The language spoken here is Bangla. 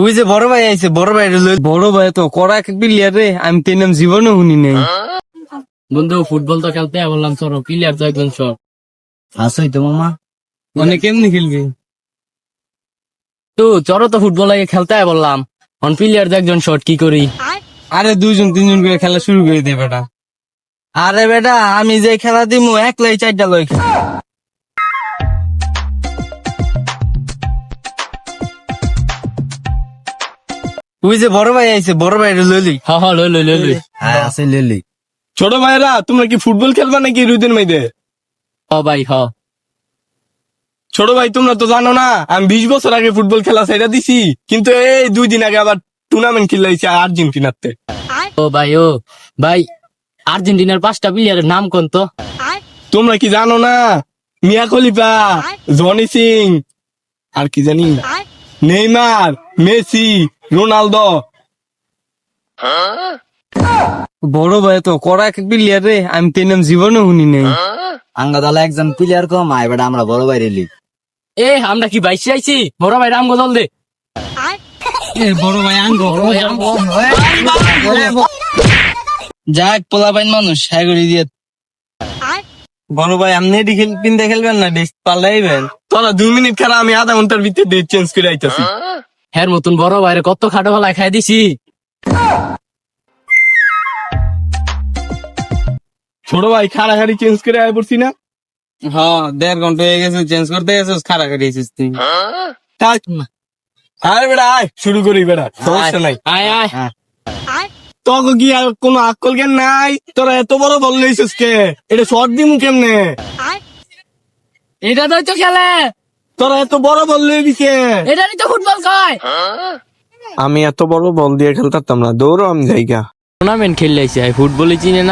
ওই যে বড় ভাই আইছে, বড় ভাই বড় ভাই তো কড়া এক প্লেয়ার রে, আমি তো নাম জীবনও শুনি নাই। বন্ধু ফুটবল তো খেলতে বললাম, চলো প্লেয়ার তো একজন সব আসই তো মামা, মানে কেমনি খেলবি? তো চলো তো ফুটবল আগে খেলতে বললাম, অন প্লেয়ার তো একজন শট কি করি? আরে 2-3 করে খেলা শুরু করে দে বেটা। আরে বেটা আমি যে খেলা দিমু একলাই 4টা লই। ওই যে বড় ভাই আইছে, বড় ভাই লইলি। হ্যাঁ হ্যাঁ লই লই লই লই। হ্যাঁ আছে লইলি। ছোট ভাইরা তোমরা কি ফুটবল খেলবা নাকি রুদিন মাইদে? হ ভাই হ। ছোট ভাই তোমরা তো জানো না আমি 20 বছর আগে ফুটবল খেলা সেটা দিছি, কিন্তু এই 2 দিন আগে আবার টুর্নামেন্ট খেলাইছি আর্জেন্টিনাতে। ও ভাই আর্জেন্টিনার 5টা প্লেয়ারের নাম কোন তো? তোমরা কি জানো না? মিয়া খলিফা, জনি সিং, আর কি জানি না, নেইমার, মেসি, রোনালদো। বড় ভাই তো কড়া এক প্লেয়ার রে, আমি তো নাম জীবনও শুনি নাই। আঙ্গা দলে একজন প্লেয়ার কম আয় বেটা আমরা বড় বাইরে লি। এ আমরা কি বাইশে আইছি? বড় ভাই রাম গোদল দে। বড় ভাই আঙ্গ যাক পোলা পাইন মানুষ হ্যাঁ করে দিয়ে। বড় ভাই আপনি পিনতে খেলবেন না, ডেস্ক পাল্টাইবেন। তোরা 2 মিনিট খেলা আমি আধা ঘন্টার ভিতরে ডেট চেঞ্জ করে আইতাছি। হ্যার মতন বড় ভাইরে কত খাটো ফেলায় খাই দিছি। ছোট ভাই খাড়াখাড়ি চেঞ্জ করে আয় পড়ছি না। হ্যাঁ 1.5 ঘন্টা হয়ে গেছে, চেঞ্জ করতে গেছিস, খারাপ করে দিয়েছিস তুই। থাক। আরে বেটা আয় শুরু করি বেটা, সমস্যা নাই। আয় আয়। তোকে কি আর কোনো আকল জ্ঞান নাই? তোরা এত বড় বল লইছিস কে? এটা শর্ট দিমু কেমনে? এটা তো খেলে, তোরা এত বড় বল লইবি কে? এটারই তো ফুটবল কয়। আমি এত বড় বল দিয়ে খেলতাম না, দৌড়ো আমি জায়গা। টুর্নামেন্ট খেললে ফুটবলই চিনে না।